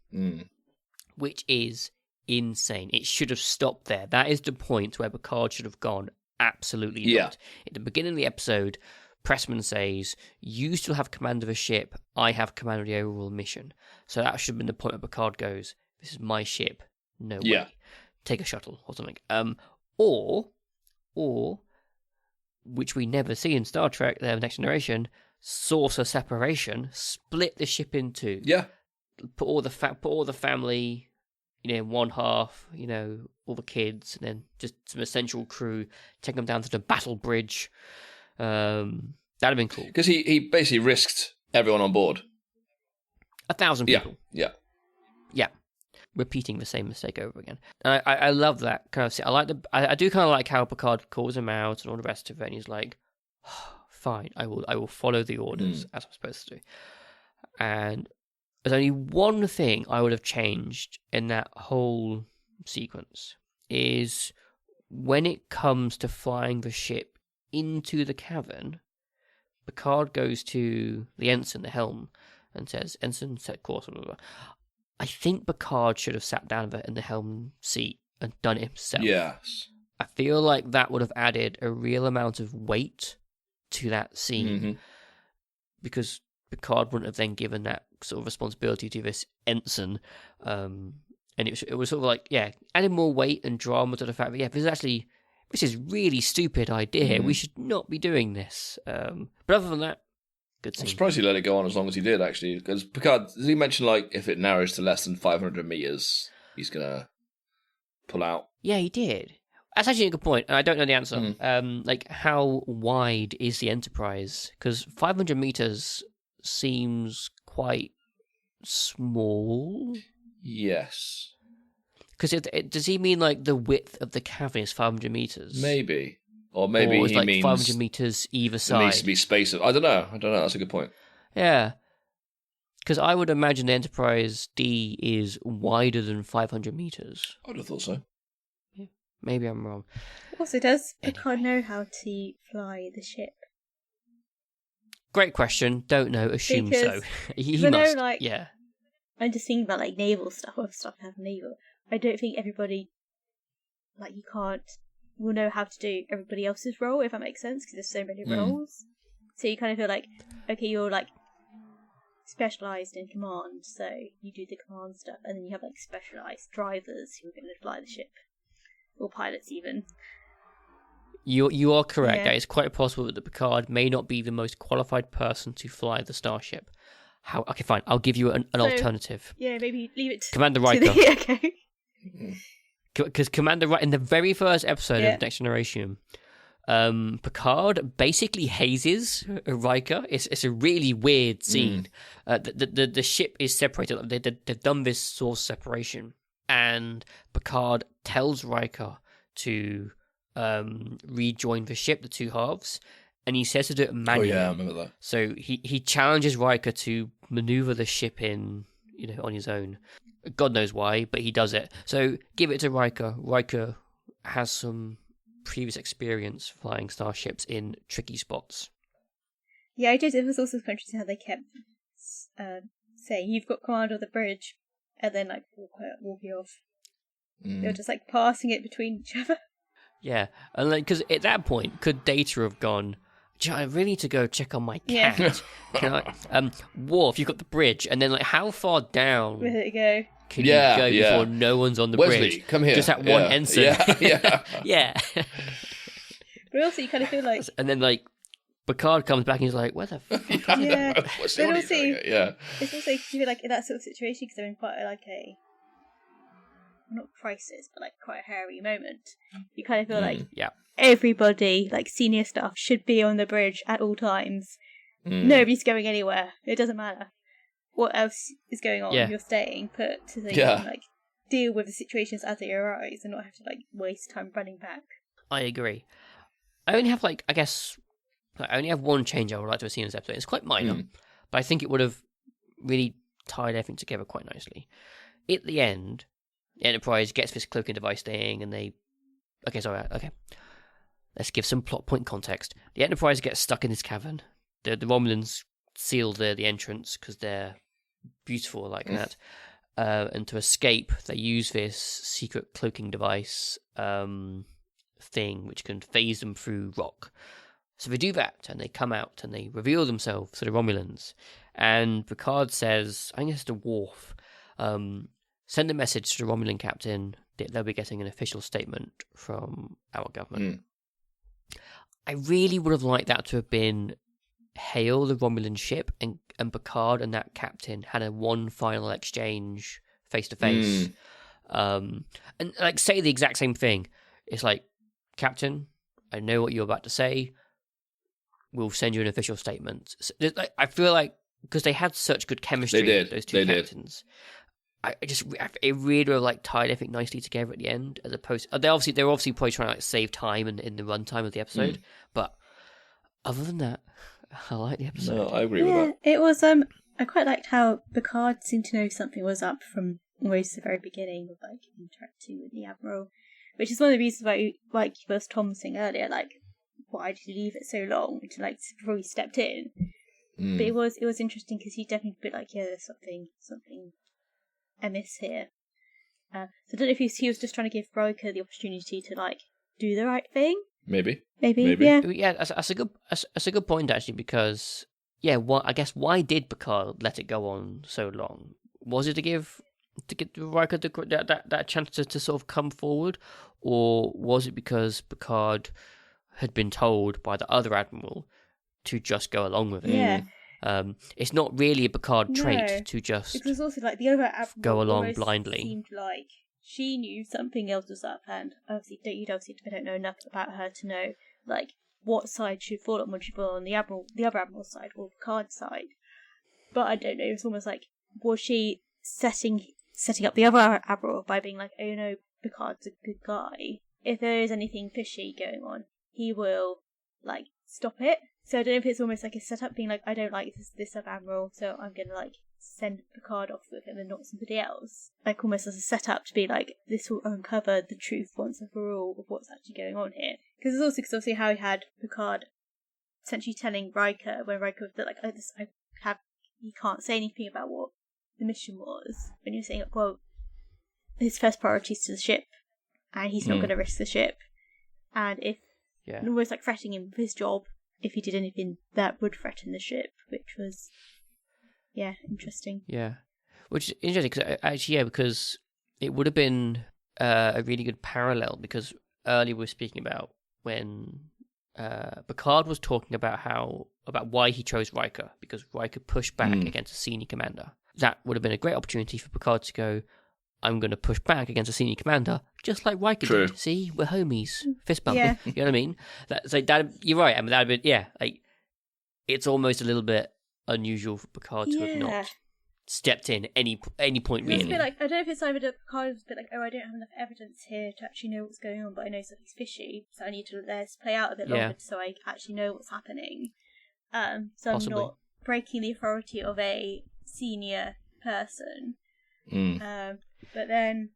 which is insane. It should have stopped there. That is the point where Picard should have gone. Absolutely not. At the beginning of the episode, Pressman says, you still have command of a ship, I have command of the overall mission. So that should have been the point where Picard goes, this is my ship, no way. Take a shuttle or something. Or, which we never see in Star Trek, The Next Generation, saucer separation, split the ship in two. Yeah. Put all the family... in one half, all the kids, and then just some essential crew, take them down to the battle bridge. That'd have been cool. Because he basically risked everyone on board. 1,000 people. Yeah. Repeating the same mistake over again. And I love that kind of. I do kind of like how Picard calls him out and all the rest of it. And he's like, "Fine, I will follow the orders as I'm supposed to." And there's only one thing I would have changed in that whole sequence is when it comes to flying the ship into the cavern, Picard goes to the ensign, the helm, and says, "Ensign, set course." Blah, blah, blah. I think Picard should have sat down in the helm seat and done it himself. Yes. I feel like that would have added a real amount of weight to that scene, because Picard wouldn't have then given that sort of responsibility to this ensign, and it was sort of like, adding more weight and drama to the fact that this is really stupid idea. We should not be doing this. But other than that, good scene. I'm surprised he let it go on as long as he did, actually, because Picard, does he mention, like, if it narrows to less than 500 meters, he's gonna pull out? Yeah, he did. That's actually a good point, and I don't know the answer. Like, how wide is the Enterprise? Because 500 meters seems quite small. Yes. Because does he mean, like, the width of the cavern is 500 meters? Maybe. Or maybe or he like means 500 meters either side. There needs to be space. I don't know. That's a good point. Yeah. Because I would imagine the Enterprise D is wider than 500 meters. I would have thought so. Yeah. Maybe I'm wrong. Also, does Picard know how to fly the ship? Great question. Don't know. Assume Because so. he I must. know, like, yeah. I'm just thinking about, like, naval stuff, or stuff have naval. I don't think everybody, like, will know how to do everybody else's role, if that makes sense, because there's so many roles. So you kind of feel like, okay, you're, like, specialised in command, so you do the command stuff, and then you have, like, specialised drivers who are going to fly the ship, or pilots even. You are correct. Yeah. That it's quite possible that the Picard may not be the most qualified person to fly the starship. Okay, fine. I'll give you an alternative. Yeah, maybe leave it to Commander Riker. Okay. Because Commander Riker, in the very first episode of Next Generation, Picard basically hazes Riker. It's a really weird scene. The ship is separated. They've done this source separation, and Picard tells Riker to rejoin the ship, the two halves, and he says to do it manually. Oh yeah, I remember that. So he challenges Riker to maneuver the ship in, on his own. God knows why, but he does it. So give it to Riker. Riker has some previous experience flying starships in tricky spots. Yeah, I did. It was also interesting how they kept saying, "You've got command of the bridge," and then, like, walking off. They were just, like, passing it between each other. Yeah, and like, because at that point, could Data have gone, I really need to go check on my cat. Yeah. Can I? Worf, you've got the bridge, and then, like, how far down Where did it go? can you go before no one's on the Wesley, bridge? come here. Just that one ensign. Yeah. Yeah. But also, you kind of feel like, And then, like, Picard comes back and he's like, where the fuck? yeah. What's But the also, audio? Yeah. it's also, you feel like in that sort of situation, because they're in quite a not crisis, but, like, quite a hairy moment. You kind of feel like everybody, like, senior staff, should be on the bridge at all times. Nobody's going anywhere. It doesn't matter what else is going on. Yeah. You're staying put so that you can, like, deal with the situations as they arise and not have to, like, waste time running back. I agree. I only have, like, I only have one change I would like to have seen in this episode. It's quite minor, but I think it would have really tied everything together quite nicely. At the end, the Enterprise gets this cloaking device thing, and they... Okay. Let's give some plot point context. The Enterprise gets stuck in this cavern. The Romulans seal the entrance because they're beautiful like that. And to escape, they use this secret cloaking device thing which can phase them through rock. So they do that, and they come out, and they reveal themselves to the Romulans. And Picard says, I think it's to Worf, send a message to the Romulan captain that they'll be getting an official statement from our government. I really would have liked that to have been hail the Romulan ship, and Picard and that captain had a one final exchange face to face, and, like, say the exact same thing. It's like, Captain, I know what you're about to say. We'll send you an official statement. So, I feel like because they had such good chemistry, those two captains. It really would have, like, tied everything nicely together at the end, as opposed. They're obviously probably trying to, like, save time in the runtime of the episode, but other than that, I like the episode. No, I agree with that. It was. I quite liked how Picard seemed to know something was up from almost the very beginning of, like, interacting with the Admiral, which is one of the reasons why, like was Tom saying earlier, like, why did you leave it so long to, like, before he stepped in? But it was interesting because he definitely been like, yeah, there's something amiss here. So I don't know if he was just trying to give Riker the opportunity to like do the right thing. Maybe. Yeah. Yeah, that's a good point actually, because I guess why did Picard let it go on so long? Was it to get Riker that chance to sort of come forward, or was it because Picard had been told by the other admiral to just go along with it? Yeah. It's not really a Picard trait to just because also like the other admiral go along blindly. Seemed like she knew something else was up, and obviously I don't know enough about her to know like what side she'd fall on. When she fall on the other admiral's side or Picard's side. But I don't know. It's almost like, was she setting up the other admiral by being like, oh no, Picard's a good guy. If there is anything fishy going on, he will like stop it. So I don't know if it's almost like a setup, being like, I don't like this other admiral, so I'm gonna like send Picard off with him and not somebody else. Like almost as a setup to be like, this will uncover the truth once and for all of what's actually going on here. Because it's also obviously how he had Picard essentially telling Riker when Riker was like, he can't say anything about what the mission was. When you're saying, well, his first priority is to the ship, and he's not going to risk the ship. And if almost like threatening him with his job if he did anything that would threaten the ship, which was interesting. Yeah, which is interesting because it would have been a really good parallel, because earlier we were speaking about when Picard was talking about why he chose Riker, because Riker pushed back against a senior commander. That would have been a great opportunity for Picard to go, I'm going to push back against a senior commander, just like Riker did. See, we're homies, fist bump. Yeah. You know what I mean? You're right. I mean, that'd be like it's almost a little bit unusual for Picard to have not stepped in any point really. It's a bit like, I don't know if it's either that Picard was a bit like, I don't have enough evidence here to actually know what's going on, but I know something's fishy, so I need to let this play out a bit longer so I actually know what's happening. So possibly. I'm not breaking the authority of a senior person. But then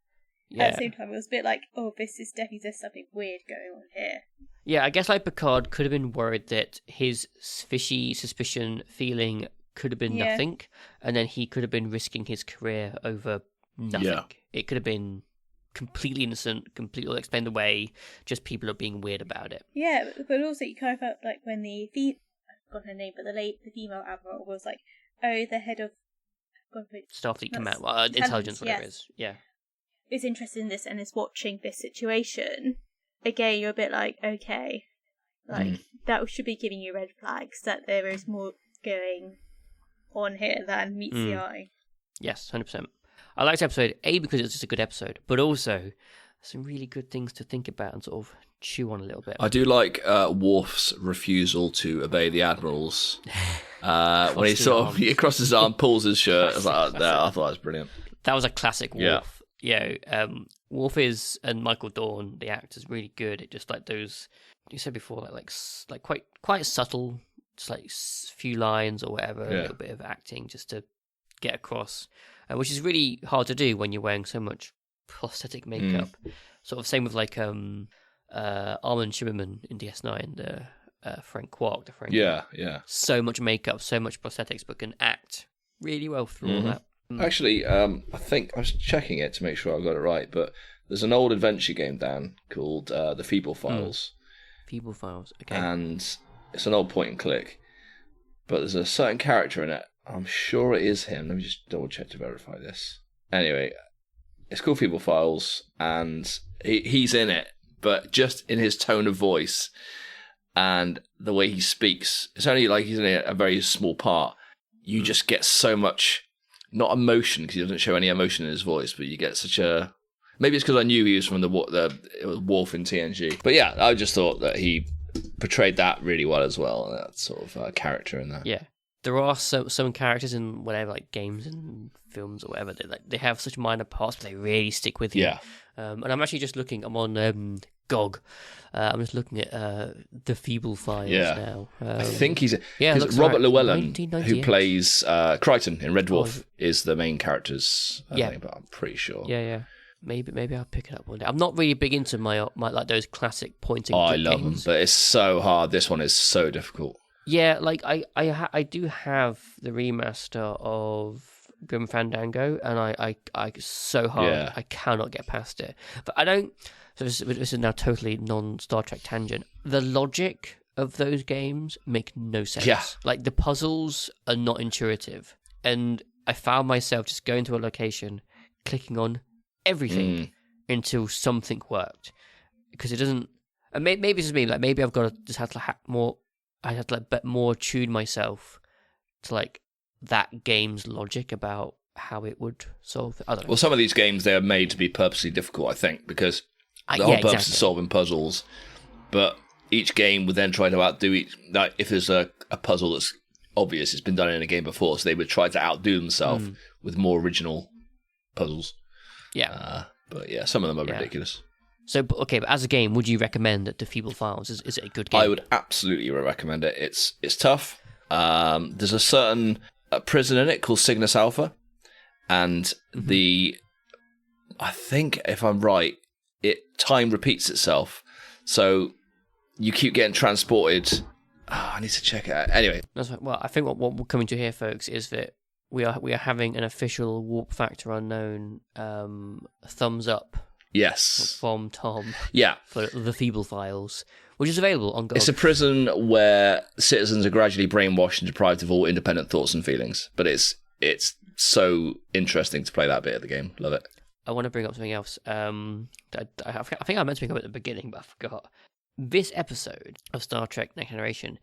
at the same time it was a bit like, there's something weird going on here. Yeah, I guess like Picard could have been worried that his fishy suspicion feeling could have been nothing, and then he could have been risking his career over nothing. Yeah. It could have been completely innocent, completely explained away, just people are being weird about it. Yeah, but also you kind of felt like when I forgot her name, but the female admiral was like, the head of Starfleet Command, intelligence, whatever it is. Yeah. Is interested in this and is watching this situation. Again, you're a bit like, okay, like that should be giving you red flags that there is more going on here than meets the eye. Yes, 100%. I liked the episode, because it's just a good episode, but also some really good things to think about and sort of chew on a little bit. I do like Worf's refusal to obey the admirals. When he he crosses his arm, pulls his shirt. I was like, I thought that was brilliant. That was a classic Worf. Worf and Michael Dorn, the actor's really good at just like those. You said before, like quite subtle, just like few lines or whatever, a little bit of acting just to get across, which is really hard to do when you're wearing so much prosthetic makeup. Sort of same with like Armin Shimmerman in DS9, the Frank Quark, the Frank. Yeah. So much makeup, so much prosthetics, but can act really well through all that. Actually, I think I was checking it to make sure I got it right, but there's an old adventure game, Dan, called The Feeble Files. Feeble Files, okay. And it's an old point and click, but there's a certain character in it. I'm sure it is him. Let me just double check to verify this. Anyway, it's called Feeble Files, and he's in it, but just in his tone of voice and the way he speaks. It's only like he's in a very small part. You just get so much, not emotion, because he doesn't show any emotion in his voice, but you get such a... Maybe it's because I knew he was from it was Worf in TNG. But yeah, I just thought that he portrayed that really well as well, that sort of character in that. Yeah. There are some characters in whatever, like games and films or whatever, they have such minor parts, but they really stick with you. Yeah. And I'm actually just looking, I'm on GOG. I'm just looking at The Feeble Files now. I think he's... Robert Llewellyn, who plays Crichton in Red Dwarf, is the main character's name, but I'm pretty sure. Yeah. Maybe I'll pick it up one day. I'm not really big into my like those classic pointing. I love them, but it's so hard. This one is so difficult. Yeah, like I do have the remaster of Grim Fandango, and I so hard. Yeah. I cannot get past it. But I don't. So this is now totally non-Star Trek tangent. The logic of those games make no sense. Yeah. Like the puzzles are not intuitive, and I found myself just going to a location, clicking on everything until something worked, because it doesn't. And maybe it's just me. Like maybe I've got to just have to more. I have to like more tune myself to like that game's logic about how it would solve it. I don't know. Well, some of these games, they are made to be purposely difficult, I think, because the whole purpose is solving puzzles, but each game would then try to outdo each. Like if there's a puzzle that's obvious, it's been done in a game before, so they would try to outdo themselves with more original puzzles. Yeah. But yeah, some of them are ridiculous. So, okay, but as a game, would you recommend that the Feeble Files? Is it a good game? I would absolutely recommend it. It's tough. There's a certain prison in it called Cygnus Alpha, and I think if I'm right, time repeats itself, so you keep getting transported. Oh, I need to check it out. Anyway, that's right. Well, I think what we're coming to here, folks, is that we are having an official Warp Factor Unknown thumbs up. Yes. From Tom. Yeah. For the Feeble Files, which is available on GOG. It's a prison where citizens are gradually brainwashed and deprived of all independent thoughts and feelings. But it's so interesting to play that bit of the game. Love it. I want to bring up something else. I think I meant to bring up at the beginning, but I forgot. This episode of Star Trek Next Generation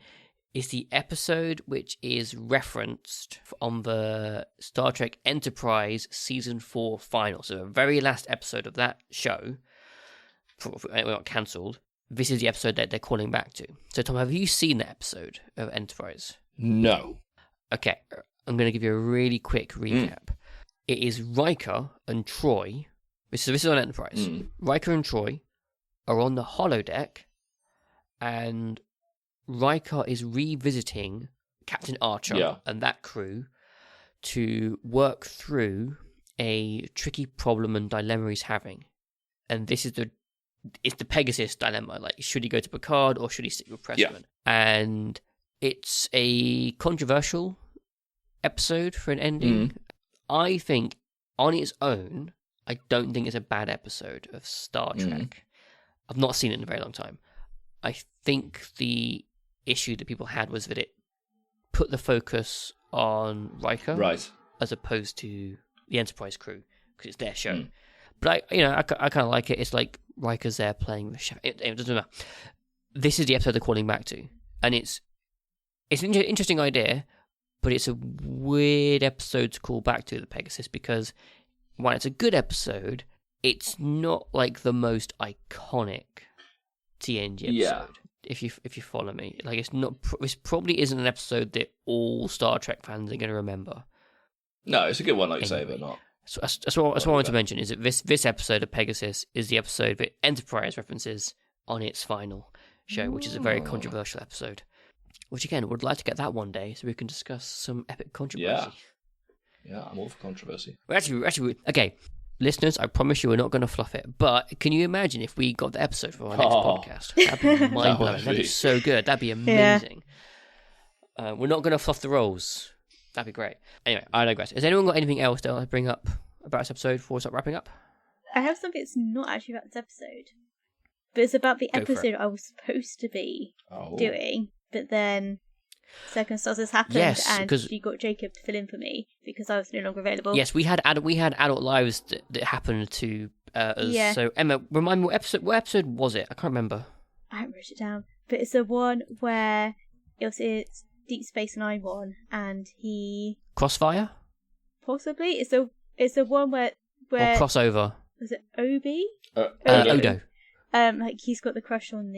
is the episode which is referenced on the Star Trek Enterprise Season 4 final. So the very last episode of that show, it got cancelled. This is the episode that they're calling back to. So Tom, have you seen that episode of Enterprise? No. Okay, I'm going to give you a really quick recap. It is Riker and Troy. This is on Enterprise. Riker and Troy are on the holodeck, and Riker is revisiting Captain Archer and that crew to work through a tricky problem and dilemma he's having. And this is it's the Pegasus dilemma. Like, should he go to Picard or should he stick with Pressman? And it's a controversial episode for an ending. I think on its own, I don't think it's a bad episode of Star Trek. I've not seen it in a very long time. I think the issue that people had was that it put the focus on Riker, right, as opposed to the Enterprise crew, because it's their show. But I kind of like it. It's like Riker's there playing the show. It doesn't matter. This is the episode they're calling back to, and it's an interesting idea, but it's a weird episode to call back to, the Pegasus, because while it's a good episode, it's not like the most iconic TNG episode. Yeah. If you follow me, like this probably isn't an episode that all Star Trek fans are going to remember. No, it's a good one, like you say, but not. So that's what I wanted to mention, is that this episode of Pegasus is the episode that Enterprise references on its final show, which is a very controversial episode. Which again, would like to get that one day so we can discuss some epic controversy. Yeah, I'm all for controversy. Well, actually, okay. Listeners, I promise you we're not going to fluff it, but can you imagine if we got the episode for our next podcast? That'd be mind-blowing. That'd be so good. That'd be amazing. Yeah. We're not going to fluff the rolls. That'd be great. Anyway, I digress. Has anyone got anything else to bring up about this episode before we start wrapping up? I have something that's not actually about this episode, but it's about the episode I was supposed to be doing, but then circumstances happened, and you got Jacob to fill in for me because I was no longer available. Yes, we had adult lives that happened to us. Yeah. So Emma, remind me, what episode was it? I can't remember. I haven't wrote it down, but it's the one where it's Deep Space Nine one, and he Crossfire. Possibly, it's the one where or crossover. Was it Obi? Odo. Like he's got the crush on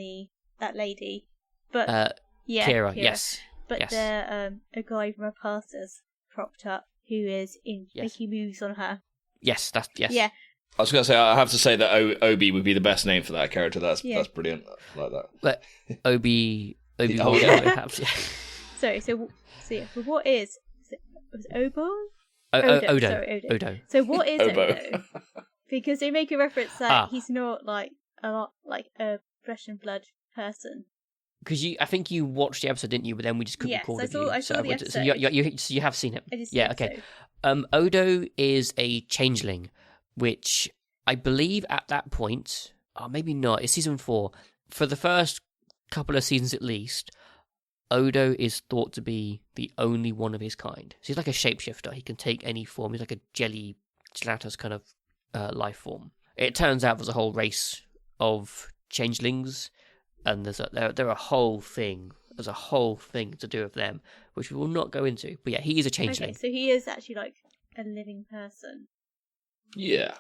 that lady, but Kira. Yes. But a guy from her past has cropped up who is making moves on her. Yes, yes. Yeah. I was going to say, I have to say that Obi would be the best name for that character. That's brilliant. I like that. But Obi. Sorry. So what is it? Was it Obo? Odo. Sorry, Odo. Odo. So what is Obo. Odo? Because they make a reference that he's not like a flesh and blood person. because I think you watched the episode, didn't you? But then we just couldn't Yes, record I with saw- you. I saw the So episode. you have seen it. I just Yeah, okay. Odo is a changeling, which I believe at that point, or maybe not, it's season 4. For the first couple of seasons at least, Odo is thought to be the only one of his kind. So he's like a shapeshifter. He can take any form. He's like a gelatinous kind of life form. It turns out there's a whole race of changelings, and they're a whole thing. There's a whole thing to do with them, which we will not go into. But yeah, he is a changeling. Okay, so he is actually like a living person. Yeah.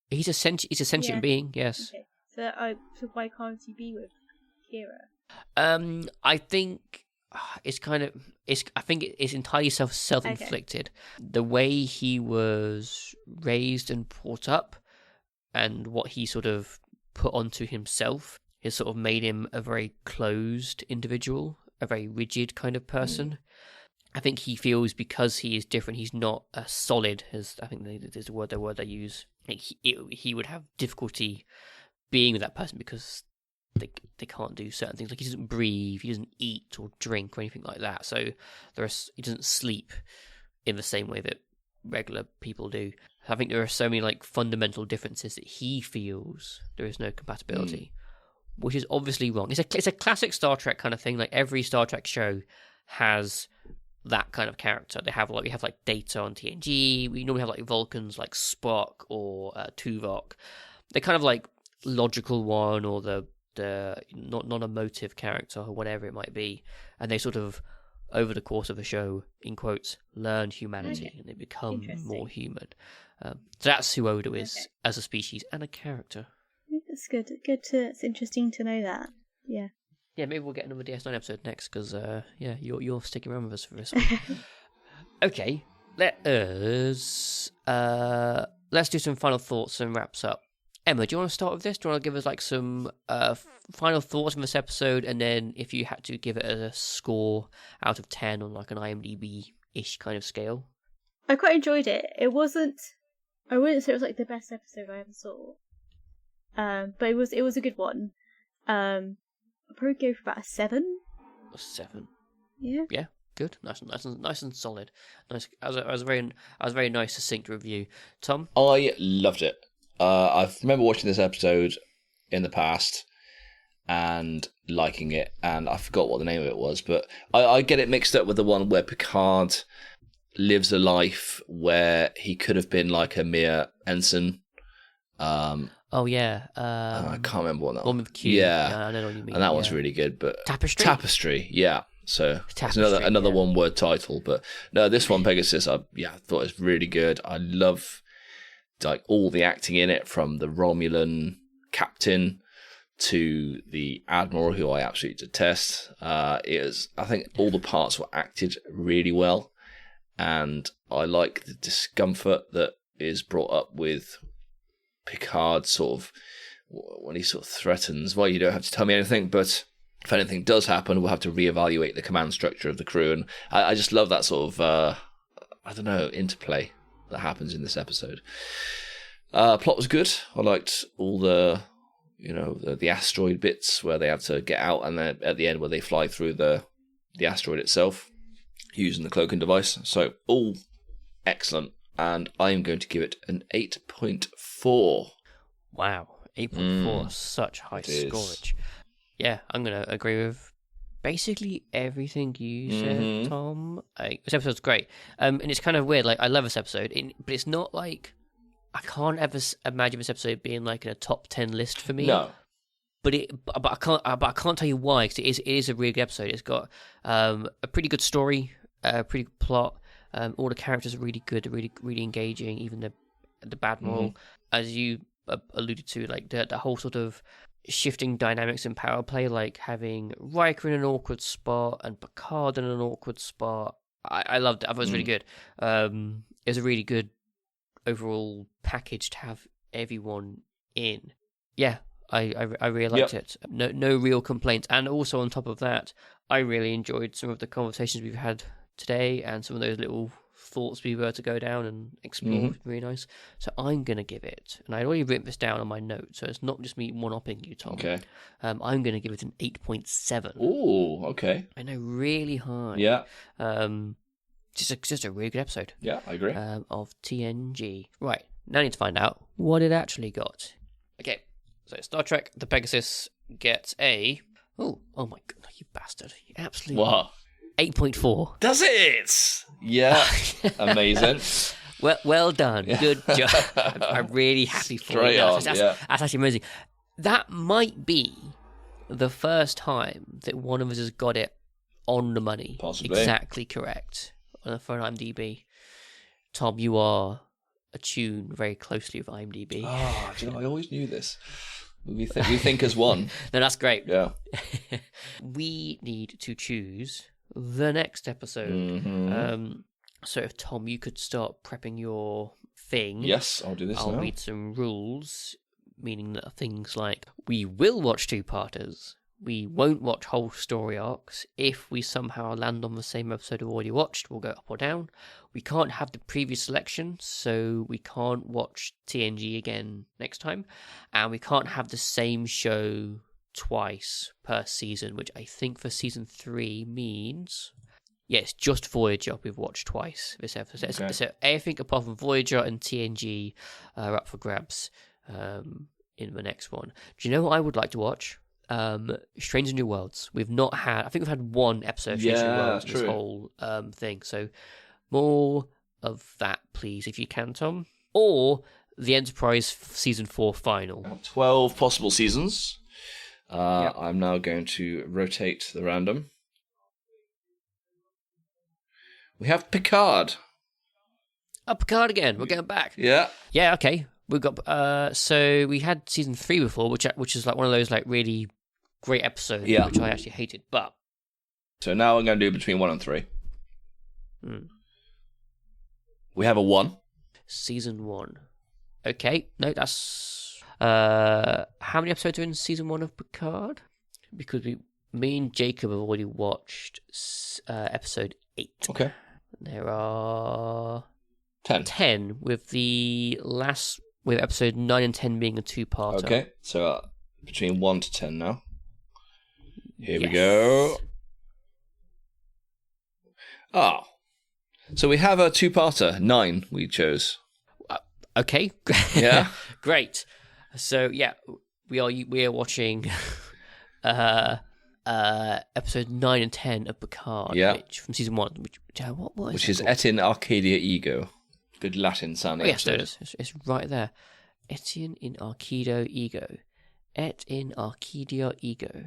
He's a sentient being, yes. Okay, so why can't he be with Kira? I think it's I think it's entirely self-inflicted. Okay. The way he was raised and brought up, and what he sort of put onto himself, has sort of made him a very closed individual, a very rigid kind of person. I think he feels because he is different, he's not a solid, as I think there's a word they use. He would have difficulty being with that person because they can't do certain things. Like he doesn't breathe, he doesn't eat or drink or anything like that. So he doesn't sleep in the same way that regular people do. I think there are so many like fundamental differences that he feels there is no compatibility, which is obviously wrong. It's a classic Star Trek kind of thing. Like every Star Trek show has that kind of character. We have like Data on TNG. We normally have like Vulcans like Spock or Tuvok. They're kind of like logical one or the non-emotive character or whatever it might be, and they sort of over the course of a show, in quotes, learn humanity and they become more human. So that's who Odo is as a species and a character. That's good. It's interesting to know that. Yeah. Yeah, maybe we'll get another DS9 episode next because you're sticking around with us for this one. Okay, let's do some final thoughts and wraps up. Emma, do you want to start with this? Do you want to give us like some final thoughts on this episode, and then if you had to give it a score out of 10 on like an IMDb-ish kind of scale? I quite enjoyed it. I wouldn't say it was like the best episode I ever saw, but it was a good one. I'd probably go for about a 7. A 7. Yeah. Yeah. Good, nice and solid. Nice. I was very nice, succinct review. Tom, I loved it. I remember watching this episode in the past and liking it, and I forgot what the name of it was, but I get it mixed up with the one where Picard lives a life where he could have been like a mere ensign. Oh yeah, I can't remember what that one with Q. Yeah, I know what you mean. And that one's really good. But Tapestry. Yeah. So it's another one word title. But no, this one Pegasus, I thought it was really good. I love like all the acting in it, from the Romulan captain to the admiral, who I absolutely detest. I think all the parts were acted really well, and I like the discomfort that is brought up with Picard sort of when he sort of threatens, well, you don't have to tell me anything, but if anything does happen, we'll have to reevaluate the command structure of the crew. And I just love that sort of interplay that happens in this episode. Plot was good. I liked all the asteroid bits where they had to get out, and then at the end where they fly through the asteroid itself using the cloaking device. So all excellent. And I'm going to give it an 8.4. Wow, 8.4, such high scorage. Yeah, I'm going to agree with basically everything you said, Tom. This episode's great. And it's kind of weird. Like, I love this episode, but it's not like, I can't ever imagine this episode being like in a top 10 list for me. No. But I can't tell you why, because it is a really good episode. It's got a pretty good story, a pretty good plot. All the characters are really good, really, really engaging. Even the Admiral, as you alluded to, like the whole sort of shifting dynamics in power play, like having Riker in an awkward spot and Picard in an awkward spot. I loved it. I thought it was really good. It was a really good overall package to have everyone in. Yeah, I really liked it. No real complaints. And also on top of that, I really enjoyed some of the conversations we've had today and some of those little thoughts we were to go down and explore. Mhm. Really nice. So I'm going to give it, and I'd already written this down on my notes, so it's not just me one-upping you, Tom. Okay. I'm going to give it an 8.7. Ooh, okay. I know, really high. Yeah. Just a really good episode. Yeah, I agree. Of TNG. Right, now I need to find out what it actually got. Okay, so Star Trek, the Pegasus gets a... Oh my god, you bastard. You absolutely... What? 8.4. Does it? Yeah. Amazing. Well done. Good job. I'm really happy for Straight you. on, That's actually amazing. That might be the first time that one of us has got it on the money. Possibly. Exactly correct. For an IMDb. Tom, you are attuned very closely with IMDb. Oh, do you know, I always knew this. We think as one. No, that's great. Yeah. We need to choose the next episode. So if, Tom, you could start prepping your thing. Yes, I'll do this I'll now. read some rules, meaning that things like we will watch two-parters, we won't watch whole story arcs. If we somehow land on the same episode we've already watched, we'll go up or down. We can't have the previous selection, so we can't watch TNG again next time. And we can't have the same show twice per season, which I think for season 3 means... Yes, just Voyager we've watched twice this episode. Okay. So everything apart from Voyager and TNG are up for grabs in the next one. Do you know what I would like to watch? Strange New Worlds. I think we've had one episode of Strange New Worlds in this whole thing. So more of that, please, if you can, Tom. Or the Enterprise season 4 final. 12 possible seasons. Yep. I'm now going to rotate the random. We have Picard. Oh, Picard again. We're going back. Yeah. Yeah, okay. We've got so we had season 3 before, which is like one of those like really great episodes, which I actually hated. But so now I'm going to do between 1 and 3. We have a 1. Season 1. Okay, no, that's how many episodes are in season 1 of Picard? Because me and Jacob have already watched episode 8. Okay. There are 10 with episode 9 and 10 being a two-parter. Okay, so between 1 to 10 now. Here we go. Oh. So we have a two-parter. 9 we chose. Okay. Yeah. Great. So yeah, we are watching episode 9 and 10 of Picard, from season 1, which is Et in Arcadia Ego. Good Latin sounding. Oh yes, there it is. It's right there. Etienne in Arcadia Ego. Et in Arcadia Ego.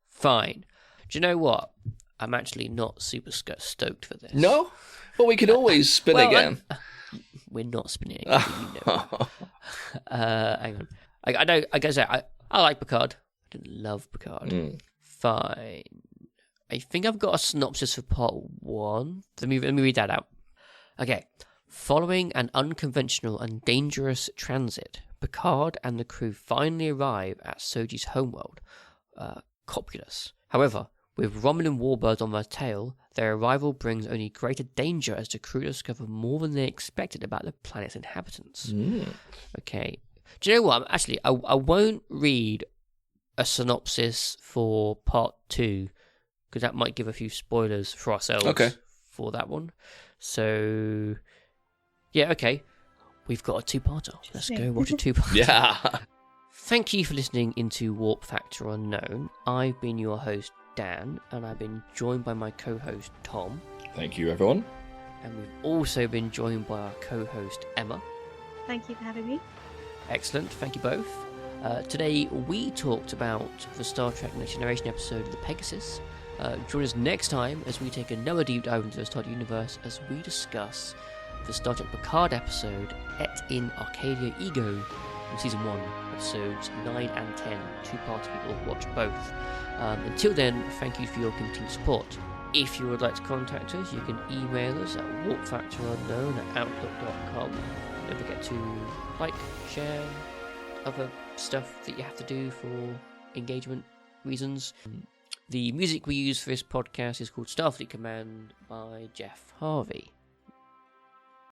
Fine. Do you know what? I'm actually not super stoked for this. No? But we could always spin again. We're not spinning again, you know. Hang on. I know, I guess I like Picard. I didn't love Picard. Fine. I think I've got a synopsis for part 1. Let me read that out. Okay. Following an unconventional and dangerous transit, Picard and the crew finally arrive at Soji's homeworld, Copulus. However, with Romulan warbirds on their tail, their arrival brings only greater danger as the crew discover more than they expected about the planet's inhabitants. Okay. Do you know what? Actually, I won't read a synopsis for part 2, because that might give a few spoilers for ourselves for that one. So, yeah, okay. We've got a two-parter. Let's go watch a two-parter. Yeah. Thank you for listening into Warp Factor Unknown. I've been your host, Dan, and I've been joined by my co-host, Tom. Thank you, everyone. And we've also been joined by our co-host, Emma. Thank you for having me. Excellent. Thank you both. Today, we talked about the Star Trek Next Generation episode, The Pegasus. Join us next time as we take another deep dive into the Star Trek universe as we discuss the Star Trek Picard episode, Et in Arcadia Ego, from Season 1, episodes 9 and 10. Two-parter people, watch both. Until then, thank you for your continued support. If you would like to contact us, you can email us at warpfactorunknown@outlook.com. Don't forget to like, share, other stuff that you have to do for engagement reasons. The music we use for this podcast is called Starfleet Command by Jeff Harvey.